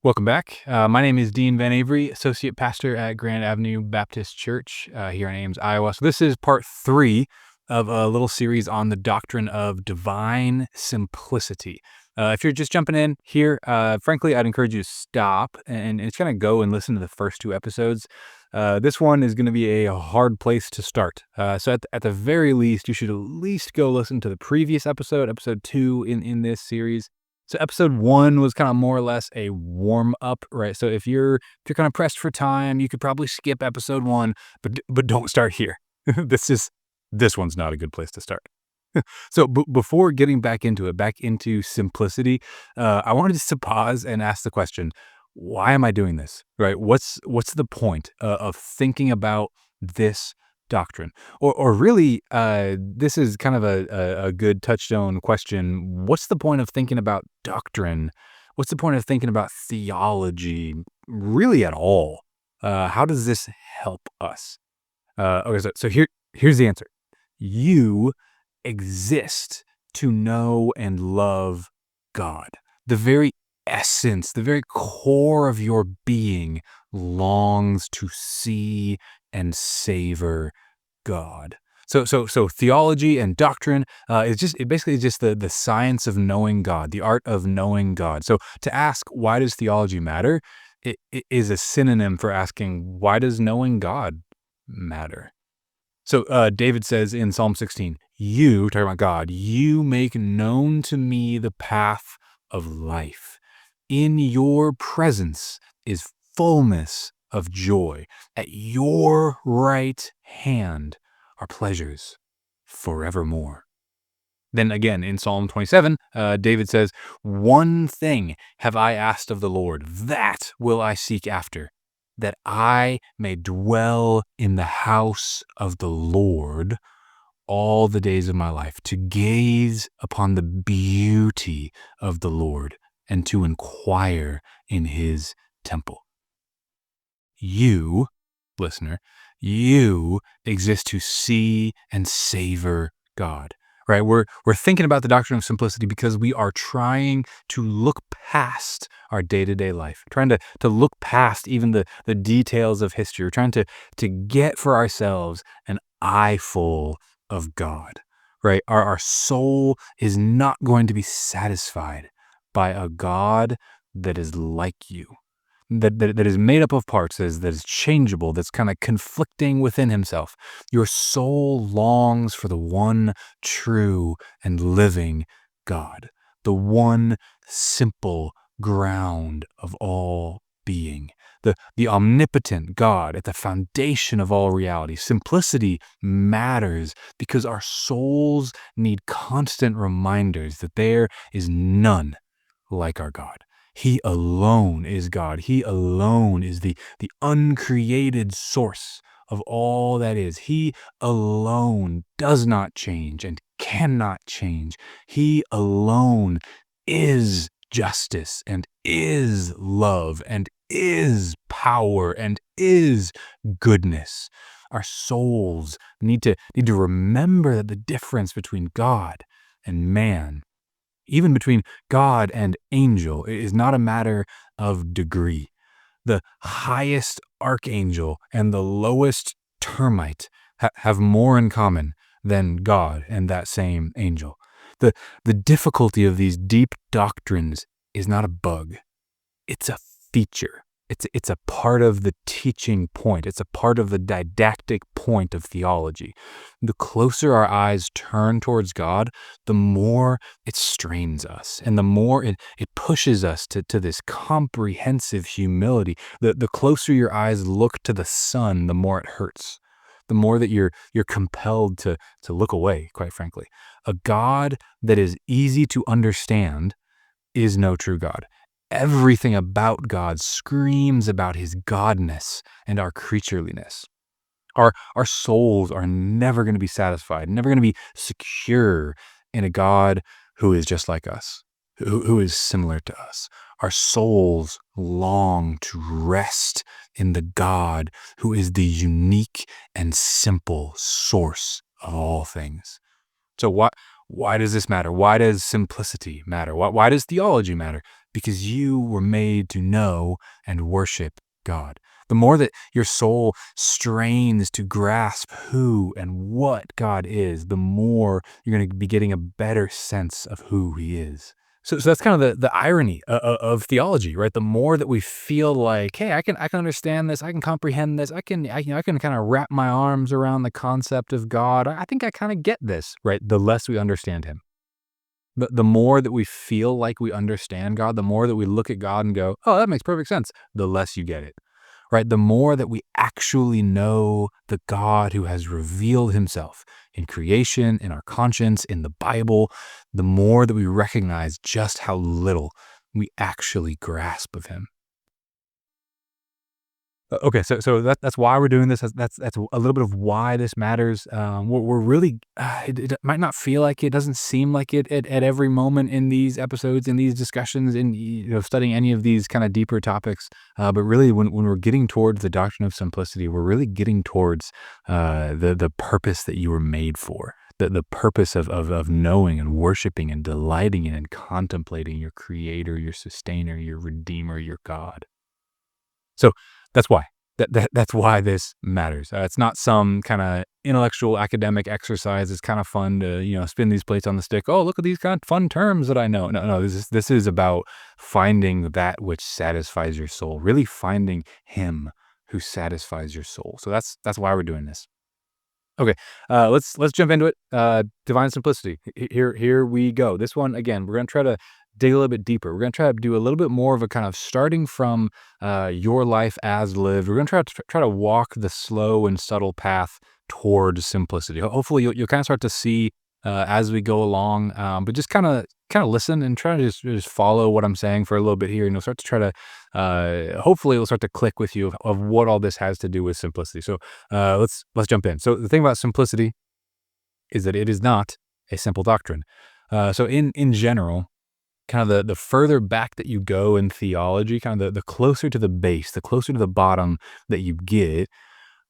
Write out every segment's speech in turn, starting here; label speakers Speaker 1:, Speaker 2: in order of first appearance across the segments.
Speaker 1: Welcome back. My name is Dean VanEvery, Associate Pastor at Grand Avenue Baptist Church here in Ames, Iowa. So this is part 3 of a little series on the doctrine of divine simplicity. If you're just jumping in here, frankly, I'd encourage you to stop and just kind of go and listen to the first 2 episodes. This one is going to be a hard place to start. So at the very least, you should at least go listen to the previous episode 2 in this series. So episode 1 was kind of more or less a warm up, right? So if you're kind of pressed for time, you could probably skip episode 1, but don't start here. This one's not a good place to start. So before getting back into simplicity, I wanted just to pause and ask the question: why am I doing this? Right? What's the point of thinking about this doctrine? Or really, this is kind of a good touchstone question. What's the point of thinking about doctrine? What's the point of thinking about theology really at all? How does this help us? Okay, so here's the answer. You exist to know and love God. The very essence, the very core of your being longs to see and savor God. So theology and doctrine it basically is just the science of knowing God, the art of knowing God. So to ask why does theology matter, it is a synonym for asking why does knowing God matter. So David says in Psalm 16, "You, talking about God, you make known to me the path of life. In your presence is fullness of joy. At your right hand are pleasures forevermore." Then again in Psalm 27, David says, "One thing have I asked of the Lord, that will I seek after, that I may dwell in the house of the Lord all the days of my life, to gaze upon the beauty of the Lord and to inquire in his temple." You, listener, you exist to see and savor God, right? We're thinking about the doctrine of simplicity because we are trying to look past our day-to-day life, trying to look past even the details of history. We're trying to get for ourselves an eyeful of God, right? Our soul is not going to be satisfied by a God that is like you, that is made up of parts, that is changeable, that's kind of conflicting within himself. Your soul longs for the one true and living God, the one simple ground of all being, the omnipotent God at the foundation of all reality. Simplicity matters because our souls need constant reminders that there is none like our God. He alone is God. He alone is the uncreated source of all that is. He alone does not change and cannot change. He alone is justice and is love and is power and is goodness. Our souls need to remember that the difference between God and man, even between God and angel, is not a matter of degree. The highest archangel and the lowest termite have more in common than God and that same angel. The difficulty of these deep doctrines is not a bug. It's a feature. It's a part of the teaching point. It's a part of the didactic point of theology. The closer our eyes turn towards God, the more it strains us, and the more it pushes us to this comprehensive humility. The closer your eyes look to the sun, the more it hurts. The more that you're compelled to look away, quite frankly. A God that is easy to understand is no true God. Everything about God screams about his godness and our creatureliness. Our souls are never going to be satisfied, never going to be secure in a God who is just like us, who is similar to us. Our souls long to rest in the God who is the unique and simple source of all things. So Why does this matter? Why does simplicity matter? Why does theology matter? Because you were made to know and worship God. The more that your soul strains to grasp who and what God is, the more you're going to be getting a better sense of who He is. So that's kind of the irony of theology, right? The more that we feel like, hey, I can understand this, I can comprehend this, I can kind of wrap my arms around the concept of God. I think I kind of get this, right? The less we understand Him. The more that we feel like we understand God, the more that we look at God and go, oh, that makes perfect sense, the less you get it, right? The more that we actually know the God who has revealed Himself in creation, in our conscience, in the Bible, the more that we recognize just how little we actually grasp of Him. Okay, so that's why we're doing this. That's a little bit of why this matters. We're really it might not feel like it, doesn't seem like it at every moment in these episodes, in these discussions, in studying any of these kind of deeper topics. But really, when we're getting towards the doctrine of simplicity, we're really getting towards the purpose that you were made for. The purpose of knowing and worshiping and delighting in and contemplating your Creator, your Sustainer, your Redeemer, your God. So that's why. That's why this matters. It's not some kind of intellectual academic exercise. It's kind of fun to spin these plates on the stick. Oh, look at these kind of fun terms that I know. No. This is about finding that which satisfies your soul. Really finding Him who satisfies your soul. So that's why we're doing this. Okay, let's jump into it. Divine simplicity. Here we go. This one again. We're gonna try to dig a little bit deeper. We're gonna try to do a little bit more of a kind of starting from your life as lived. We're gonna try to walk the slow and subtle path towards simplicity. Hopefully, you'll kind of start to see as we go along. But just kind of listen and try to just follow what I'm saying for a little bit here, and you'll start to try to hopefully it'll start to click with you of what all this has to do with simplicity. So let's jump in. So the thing about simplicity is that it is not a simple doctrine. So in general, kind of the further back that you go in theology, kind of the closer to the base, the closer to the bottom that you get,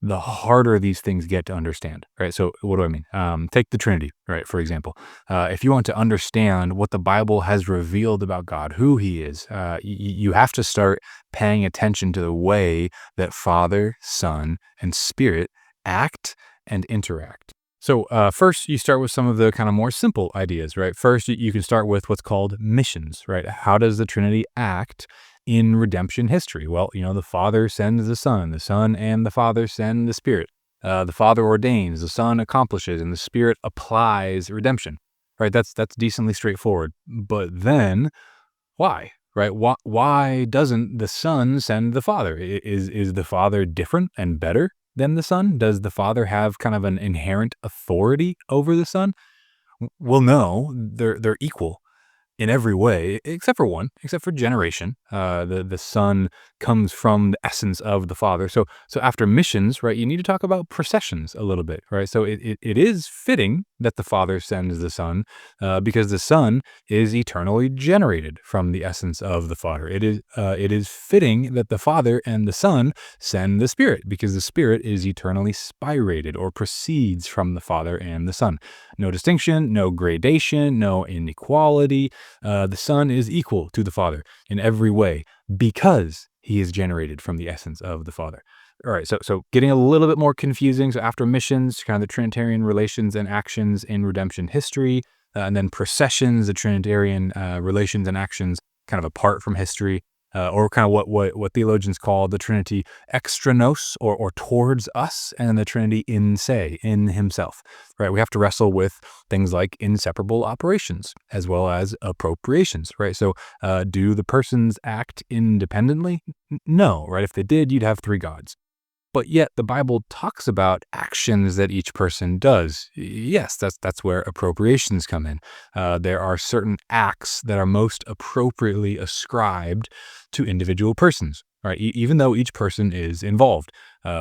Speaker 1: the harder these things get to understand, right? So what do I mean? Take the Trinity, right? For example, if you want to understand what the Bible has revealed about God, who He is, you have to start paying attention to the way that Father, Son, and Spirit act and interact. So first, you start with some of the kind of more simple ideas, right? First, you can start with what's called missions, right? How does the Trinity act in redemption history? Well, the Father sends the Son and the Father send the Spirit. The Father ordains, the Son accomplishes, and the Spirit applies redemption, right? That's decently straightforward. But then, why? Right? Why doesn't the Son send the Father? Is the Father different and better than the Son? Does the Father have kind of an inherent authority over the Son? Well, no, they're equal in every way, except for one, except for generation. The Son comes from the essence of the Father. So after missions, right, you need to talk about processions a little bit, right? So it is fitting that the Father sends the Son, because the Son is eternally generated from the essence of the Father. It is fitting that the Father and the Son send the Spirit, because the Spirit is eternally spirated or proceeds from the Father and the Son. No distinction, no gradation, no inequality. The Son is equal to the Father in every way because He is generated from the essence of the Father. All right, so getting a little bit more confusing. So after missions, kind of the Trinitarian relations and actions in redemption history, and then processions, the Trinitarian relations and actions kind of apart from history, or kind of what theologians call the Trinity extranos, or towards us, and then the Trinity in se, in Himself. Right? We have to wrestle with things like inseparable operations as well as appropriations. Right? So, do the persons act independently? No. Right? If they did, you'd have three gods. But yet the Bible talks about actions that each person does. Yes, that's where appropriations come in. There are certain acts that are most appropriately ascribed to individual persons, right? Even though each person is involved,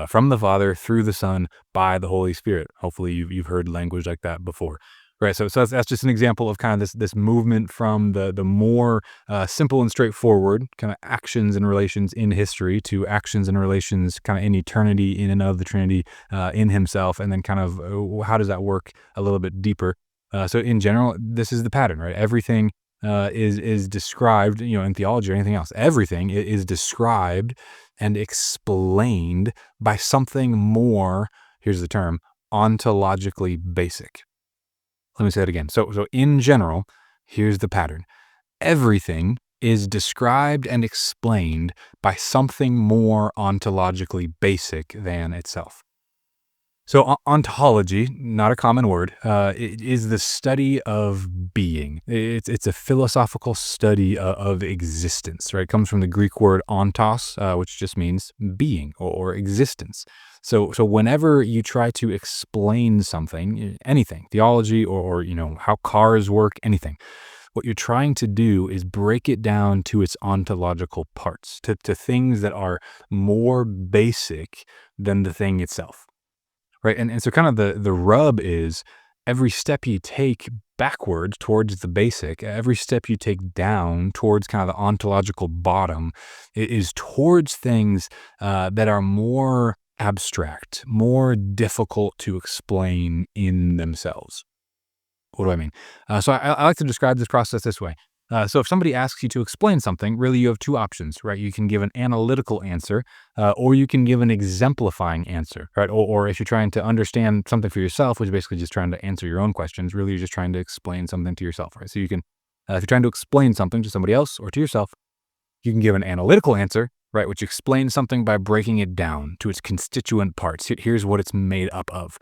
Speaker 1: from the Father through the Son by the Holy Spirit. Hopefully you've heard language like that before. Right, so that's just an example of kind of this movement from the more simple and straightforward kind of actions and relations in history to actions and relations kind of in eternity, in and of the Trinity, in Himself, and then kind of how does that work a little bit deeper. So in general, this is the pattern, right? Everything is described, in theology or anything else. Everything is described and explained by something more. Here's the term: ontologically basic. Let me say it again. So in general, here's the pattern: everything is described and explained by something more ontologically basic than itself. So ontology, not a common word, it is the study of being. It's a philosophical study of existence, right? It comes from the Greek word ontos, which just means being or existence. So whenever you try to explain something, anything, theology or how cars work, anything, what you're trying to do is break it down to its ontological parts, to things that are more basic than the thing itself. Right, and so kind of the rub is every step you take backwards towards the basic, every step you take down towards kind of the ontological bottom is towards things that are more abstract, more difficult to explain in themselves. What do I mean? So I like to describe this process this way. So if somebody asks you to explain something, really you have two options, right? You can give an analytical answer, or you can give an exemplifying answer, right? Or if you're trying to understand something for yourself, which is basically just trying to answer your own questions, really you're just trying to explain something to yourself, right? So you can, if you're trying to explain something to somebody else or to yourself, you can give an analytical answer, right, which explains something by breaking it down to its constituent parts. Here's what it's made up of.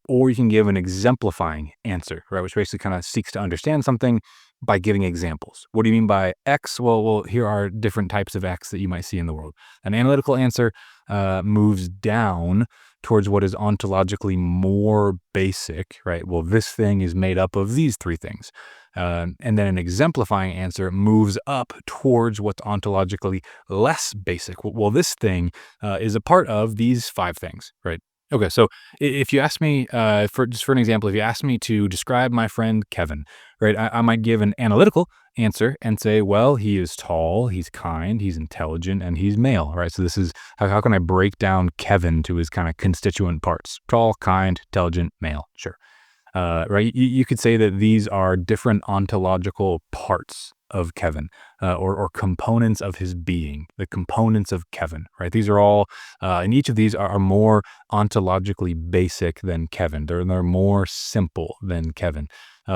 Speaker 1: Or you can give an exemplifying answer, right, which basically kind of seeks to understand something by giving examples. What do you mean by X? Well, here are different types of X that you might see in the world. An analytical answer moves down towards what is ontologically more basic, right? Well, this thing is made up of these three things. And then an exemplifying answer moves up towards what's ontologically less basic. Well, this thing is a part of these five things, right? Okay, so if you ask me, for an example, if you ask me to describe my friend Kevin, right, I might give an analytical answer and say, well, he is tall, he's kind, he's intelligent, and he's male, right? So this is, how can I break down Kevin to his kind of constituent parts? Tall, kind, intelligent, male, sure. Right? You could say that these are different ontological parts of Kevin, or components of his being, the components of Kevin, right? These are all, and each of these are more ontologically basic than Kevin. They're more simple than Kevin.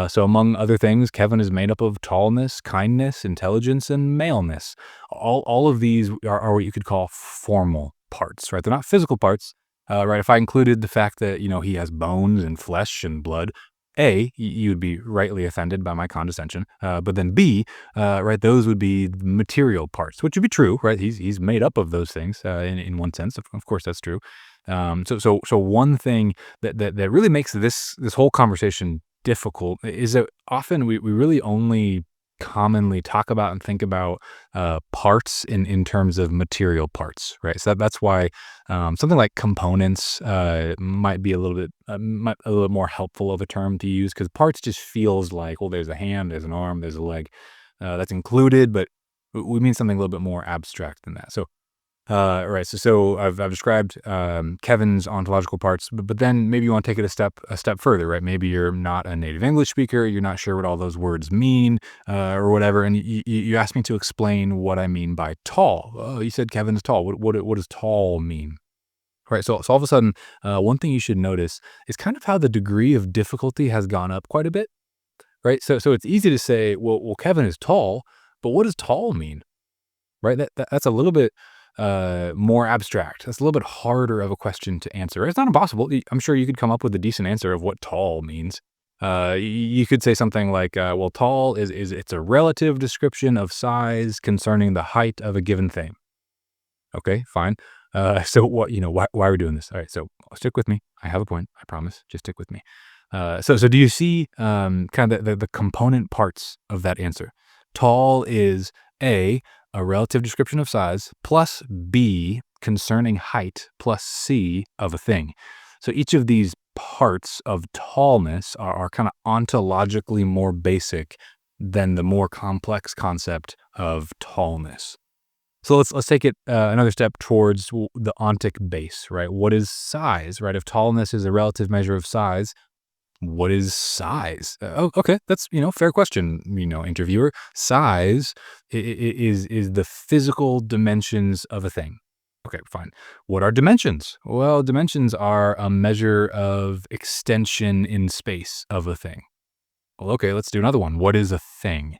Speaker 1: So among other things, Kevin is made up of tallness, kindness, intelligence, and maleness. All of these are what you could call formal parts, right? They're not physical parts. Right, if I included the fact that, he has bones and flesh and blood, A, you would be rightly offended by my condescension. But then B, right, those would be the material parts, which would be true, right? He's made up of those things in one sense. Of course, that's true. So one thing that really makes this whole conversation difficult is that often we really only commonly talk about and think about parts in terms of material parts, right? So that's why something like components might be a little bit more helpful of a term to use, because parts just feels like, well, there's a hand, there's an arm, there's a leg, that's included, but we mean something a little bit more abstract than that. So right. So I've described Kevin's ontological parts, but then maybe you want to take it a step further, right? Maybe you're not a native English speaker, you're not sure what all those words mean, or whatever, and you asked me to explain what I mean by tall. Oh, you said Kevin's tall. What does tall mean? Right. So all of a sudden, one thing you should notice is kind of how the degree of difficulty has gone up quite a bit, right? So it's easy to say, well, Kevin is tall, but what does tall mean? Right? That's a little bit more abstract. That's a little bit harder of a question to answer. It's not impossible. I'm sure you could come up with a decent answer of what tall means. You could say something like, well, tall is it's a relative description of size concerning the height of a given thing. Okay, fine. So why are we doing this? All right, so stick with me. I have a point. I promise. Just stick with me. So do you see kind of the component parts of that answer? Tall is a relative description of size, plus B, concerning height, plus C, of a thing. So each of these parts of tallness are kind of ontologically more basic than the more complex concept of tallness. So let's take it another step towards the ontic base, right? What is size, right? If tallness is a relative measure of size, What is size? Oh, okay, that's, fair question, interviewer. Size is the physical dimensions of a thing. Okay, fine. What are dimensions? Well, dimensions are a measure of extension in space of a thing. Well, okay, let's do another one. What is a thing?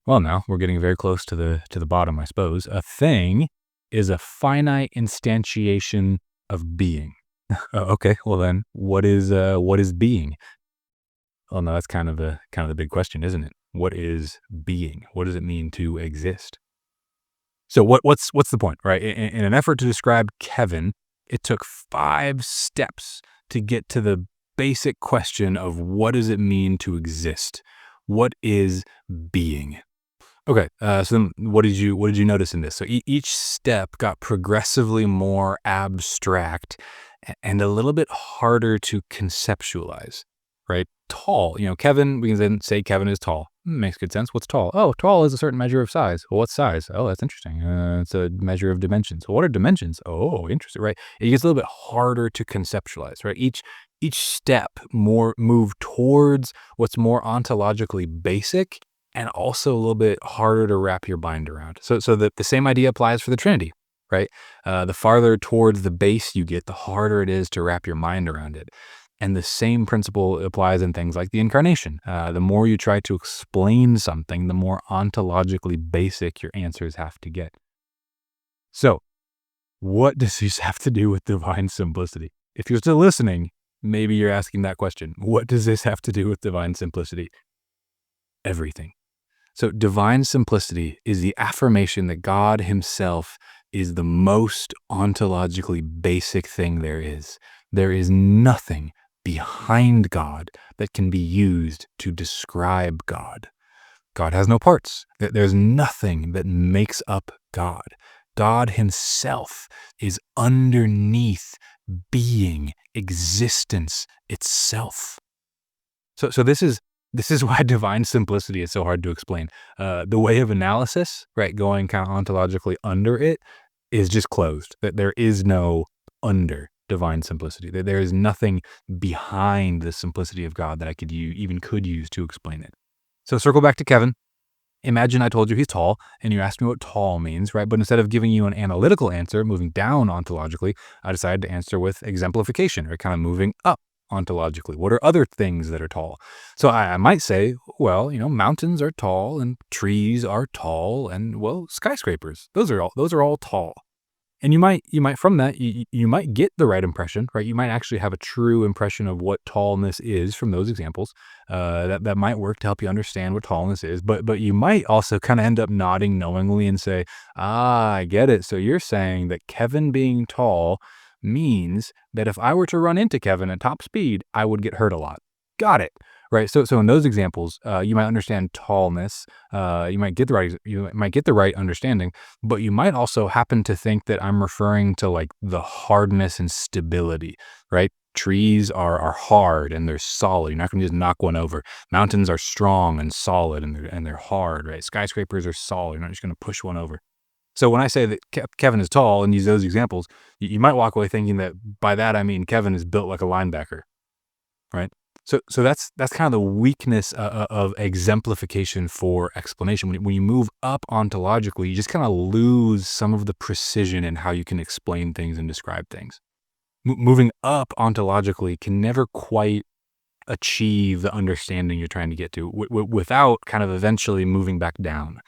Speaker 1: Well, now we're getting very close to the bottom, I suppose. A thing is a finite instantiation of being. Okay, well then, what is being? Well, no, that's kind of the big question, isn't it? What is being? What does it mean to exist? So what's the point, right? In an effort to describe Kevin, it took 5 steps to get to the basic question of what does it mean to exist? What is being? Okay, so then what did you notice in this? So each step got progressively more abstract and a little bit harder to conceptualize, right? Tall, Kevin. We can then say Kevin is tall. Makes good sense. What's tall? Oh, tall is a certain measure of size. Well, what's size? Oh, that's interesting. It's a measure of dimensions. Well, what are dimensions? Oh, interesting. Right? It gets a little bit harder to conceptualize, right? Each step more move towards what's more ontologically basic and also a little bit harder to wrap your mind around. So the same idea applies for the Trinity, right? The farther towards the base you get, the harder it is to wrap your mind around it. And the same principle applies in things like the incarnation. The more you try to explain something, the more ontologically basic your answers have to get. So, what does this have to do with divine simplicity? If you're still listening, maybe you're asking that question. What does this have to do with divine simplicity? Everything. So divine simplicity is the affirmation that God himself is the most ontologically basic thing there is. There is nothing behind God that can be used to describe God. God has no parts. There's nothing that makes up God. God himself is underneath being, existence itself. So this is why divine simplicity is so hard to explain. The way of analysis, right, going kind of ontologically under it, is just closed. That there is no under divine simplicity. There is nothing behind the simplicity of God that I could use to explain it. So circle back to Kevin. Imagine I told you he's tall, and you asked me what tall means, right? But instead of giving you an analytical answer, moving down ontologically, I decided to answer with exemplification, or kind of moving up ontologically. What are other things that are tall? So I might say, well, mountains are tall, and trees are tall, and well, skyscrapers. Those are all tall. And you might from that, you might get the right impression, right? You might actually have a true impression of what tallness is from those examples. That might work to help you understand what tallness is. But you might also kind of end up nodding knowingly and say, I get it. So you're saying that Kevin being tall means that if I were to run into Kevin at top speed, I would get hurt a lot. Got it. Right. So in those examples, you might understand tallness. You might get the right understanding, but you might also happen to think that I'm referring to like the hardness and stability, right? Trees are hard and they're solid. You're not going to just knock one over. Mountains are strong and solid and they're hard, right? Skyscrapers are solid. You're not just going to push one over. So when I say that Kevin is tall and use those examples, you might walk away thinking that by that I mean Kevin is built like a linebacker, right? So that's kind of the weakness of exemplification for explanation. When you move up ontologically, you just kind of lose some of the precision in how you can explain things and describe things. Moving up ontologically can never quite achieve the understanding you're trying to get to without kind of eventually moving back down.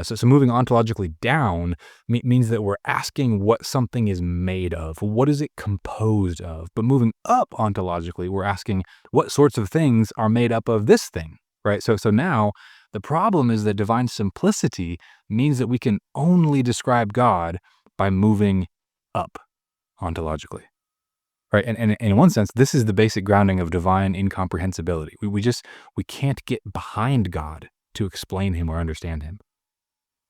Speaker 1: So moving ontologically down means that we're asking what something is made of. What is it composed of? But moving up ontologically, we're asking what sorts of things are made up of this thing, right? So now the problem is that divine simplicity means that we can only describe God by moving up ontologically, right? And in one sense, this is the basic grounding of divine incomprehensibility. We can't get behind God to explain him or understand him.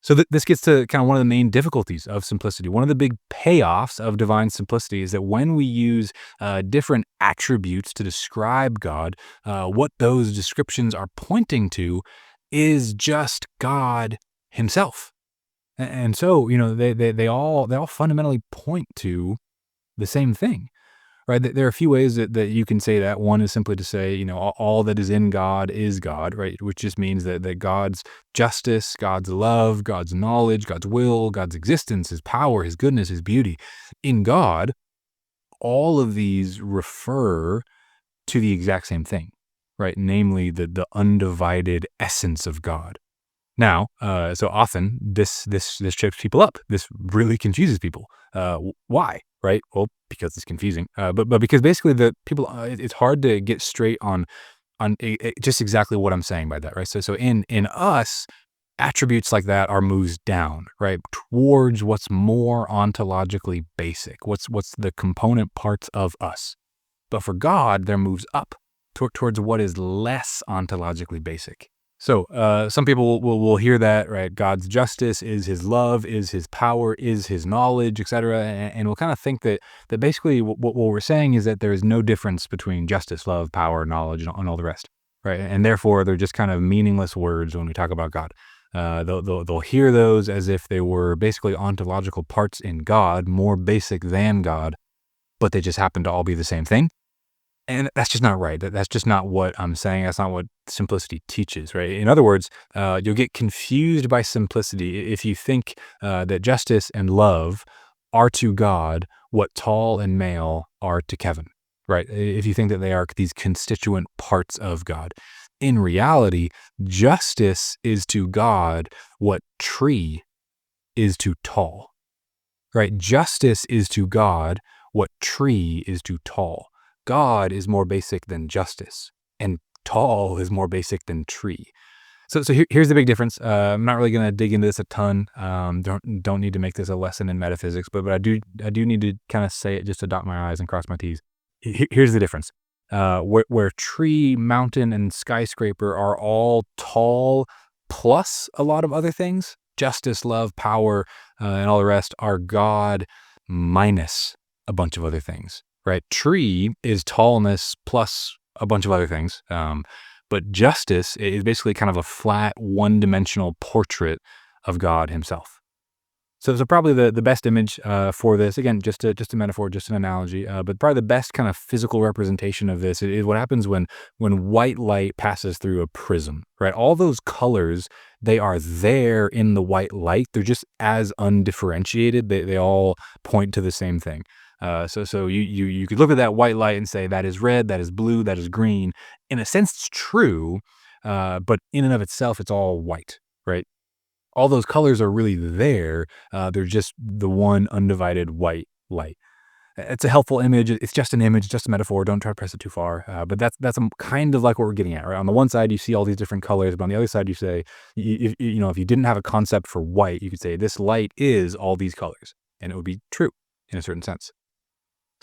Speaker 1: So this gets to kind of one of the main difficulties of simplicity. One of the big payoffs of divine simplicity is that when we use different attributes to describe God, what those descriptions are pointing to is just God himself. And so, they all fundamentally point to the same thing. right? There are a few ways that you can say that. One is simply to say, all that is in God is God, right? Which just means that God's justice, God's love, God's knowledge, God's will, God's existence, his power, his goodness, his beauty. In God, all of these refer to the exact same thing, right? Namely, the undivided essence of God. Now, so often this trips people up. This really confuses people. Why? Right? Well, because it's confusing. But because basically the people, it's hard to get straight on just exactly what I'm saying by that, right? So in us, attributes like that are moves down, right, towards what's more ontologically basic. What's the component parts of us. But for God, there moves up towards what is less ontologically basic. So some people will hear that, right? God's justice is his love, is his power, is his knowledge, etc. And we'll kind of think that basically what we're saying is that there is no difference between justice, love, power, knowledge, and all the rest, right? And therefore, they're just kind of meaningless words when we talk about God. They'll hear those as if they were basically ontological parts in God, more basic than God, but they just happen to all be the same thing. And that's just not right. That's just not what I'm saying. That's not what simplicity teaches, right? In other words, you'll get confused by simplicity if you think that justice and love are to God what tall and male are to Kevin, right? If you think that they are these constituent parts of God. In reality, justice is to God what tree is to tall, right? Justice is to God what tree is to tall. God is more basic than justice, and tall is more basic than tree. So here's the big difference. I'm not really going to dig into this a ton. Don't need to make this a lesson in metaphysics, but I do need to kind of say it just to dot my I's and cross my T's. Here's the difference. Where tree, mountain, and skyscraper are all tall plus a lot of other things, justice, love, power, and all the rest are God minus a bunch of other things. Right? Tree is tallness plus a bunch of other things. But justice is basically kind of a flat, one-dimensional portrait of God himself. So probably the best image for this, again, just a metaphor, just an analogy, but probably the best kind of physical representation of this is what happens when white light passes through a prism, right? All those colors, they are there in the white light. They're just as undifferentiated. They all point to the same thing. So you could look at that white light and say that is red, that is blue, that is green. In a sense, it's true, but in and of itself, it's all white, right? All those colors are really there. They're just the one undivided white light. It's a helpful image. It's just an image, just a metaphor. Don't try to press it too far. But that's kind of like what we're getting at, right? On the one side, you see all these different colors, but on the other side, you say, if you didn't have a concept for white, you could say this light is all these colors, and it would be true in a certain sense.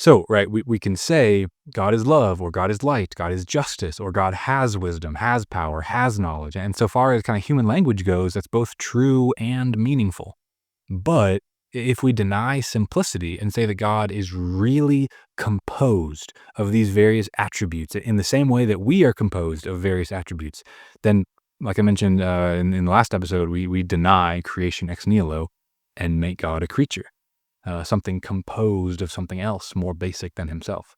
Speaker 1: So, right, we can say God is love, or God is light, God is justice, or God has wisdom, has power, has knowledge. And so far as kind of human language goes, that's both true and meaningful. But if we deny simplicity and say that God is really composed of these various attributes in the same way that we are composed of various attributes, then, like I mentioned in the last episode, we deny creation ex nihilo and make God a creature. Something composed of something else more basic than himself.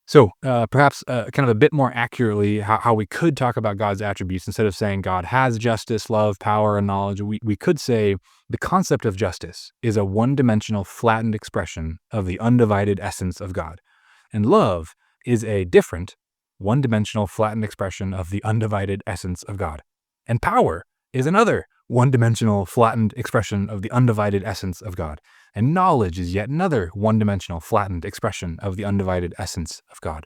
Speaker 1: So perhaps kind of a bit more accurately how we could talk about God's attributes instead of saying God has justice, love, power, and knowledge. We could say the concept of justice is a one-dimensional flattened expression of the undivided essence of God. And love is a different one-dimensional flattened expression of the undivided essence of God. And power is another one-dimensional flattened expression of the undivided essence of God. And knowledge is yet another one-dimensional flattened expression of the undivided essence of God.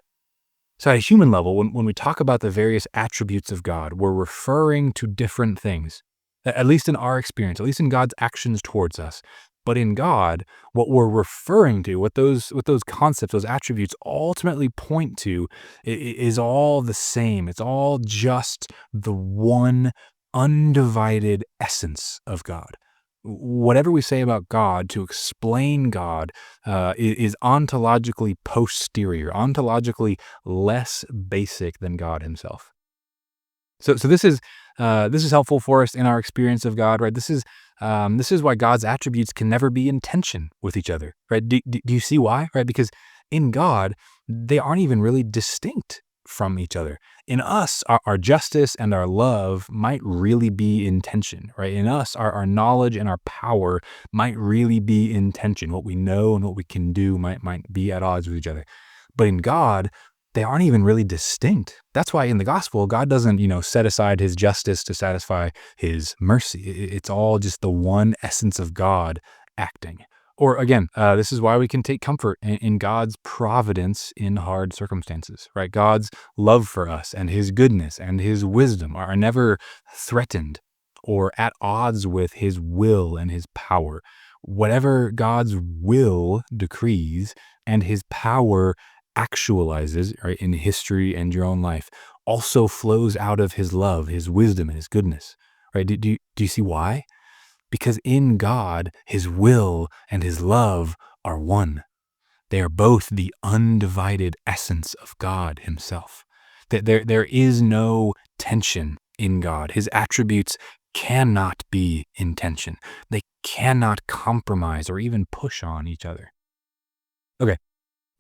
Speaker 1: So at a human level, when we talk about the various attributes of God, we're referring to different things, at least in our experience, at least in God's actions towards us. But in God, what we're referring to, what those concepts, those attributes ultimately point to is all the same. It's all just the one undivided essence of God. Whatever we say about God to explain God is ontologically posterior, ontologically less basic than God himself. So this is helpful for us in our experience of God, right? This is why God's attributes can never be in tension with each other, right? Do you see why, right? Because In God, they aren't even really distinct from each other. In us, our justice and our love might really be in tension, right? In us, our knowledge and our power might really be in tension. What we know and what we can do might be at odds with each other. But in God, they aren't even really distinct. That's why in the gospel, God doesn't, set aside his justice to satisfy his mercy. It's all just the one essence of God acting. Or again, this is why we can take comfort in God's providence in hard circumstances, right? God's love for us and his goodness and his wisdom are never threatened or at odds with his will and his power. Whatever God's will decrees and his power actualizes, right, in history and your own life also flows out of his love, his wisdom, and his goodness, right? Do you see why? Because in God, his will and his love are one. They are both the undivided essence of God himself. That there is no tension in God. His attributes cannot be in tension. They cannot compromise or even push on each other. Okay,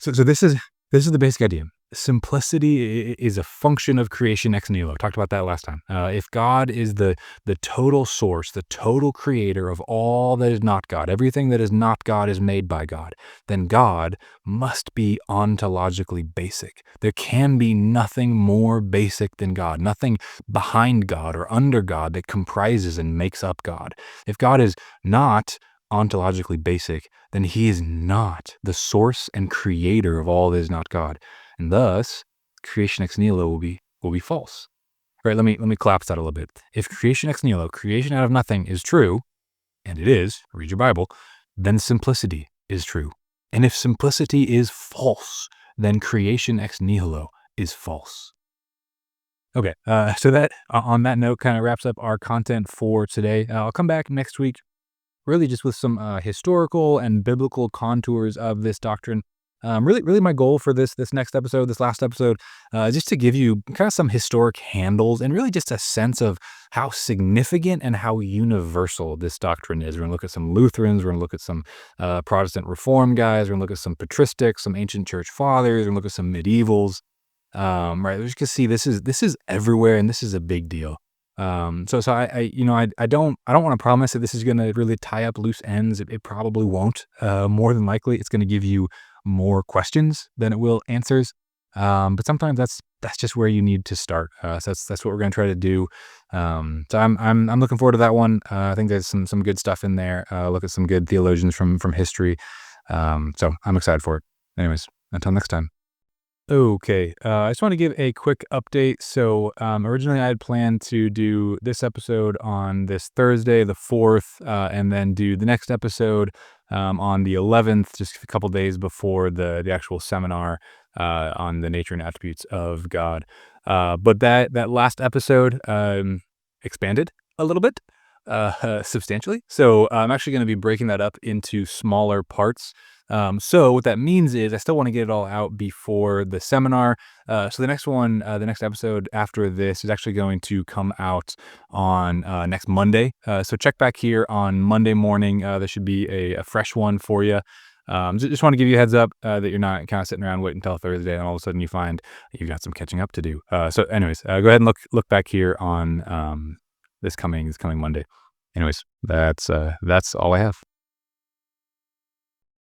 Speaker 1: so this is the basic idea. Simplicity is a function of creation ex nihilo. Talked about that last time. If God is the total source, the total creator of all that is not God, everything that is not God is made by God, then God must be ontologically basic. There can be nothing more basic than God, nothing behind God or under God that comprises and makes up God. If God is not ontologically basic, then he is not the source and creator of all that is not God. And thus, creation ex nihilo will be false. All right, let me collapse that a little bit. If creation ex nihilo, creation out of nothing, is true, and it is, read your Bible, then simplicity is true. And if simplicity is false, then creation ex nihilo is false. Okay, so that on that note kind of wraps up our content for today. I'll come back next week really just with some historical and biblical contours of this doctrine. Really, my goal for this next episode, this last episode, just to give you kind of some historic handles and really just a sense of how significant and how universal this doctrine is. We're going to look at some Lutherans, we're going to look at some Protestant Reform guys, we're going to look at some patristics, some ancient church fathers, we're going to look at some medievals. Right, as you can see, this is everywhere, and this is a big deal. So I don't want to promise that this is going to really tie up loose ends. It probably won't. More than likely, it's going to give you more questions than it will answers. But sometimes that's just where you need to start. So that's what we're going to try to do. So I'm looking forward to that one. I think there's some good stuff in there. Look at some good theologians from history. So I'm excited for it. Anyways, until next time. Okay, I just want to give a quick update. So originally I had planned to do this episode on this Thursday, the 4th, and then do the next episode on the 11th, just a couple days before the actual seminar on the nature and attributes of God. But that last episode expanded a little bit, substantially. So I'm actually going to be breaking that up into smaller parts. So what that means is I still want to get it all out before the seminar. So the next episode after this is actually going to come out on next Monday. So check back here on Monday morning. There should be a fresh one for you. Just want to give you a heads up that you're not kind of sitting around waiting until Thursday and all of a sudden you find you've got some catching up to do. So anyways, go ahead and look back here on this coming Monday. Anyways, that's all I have.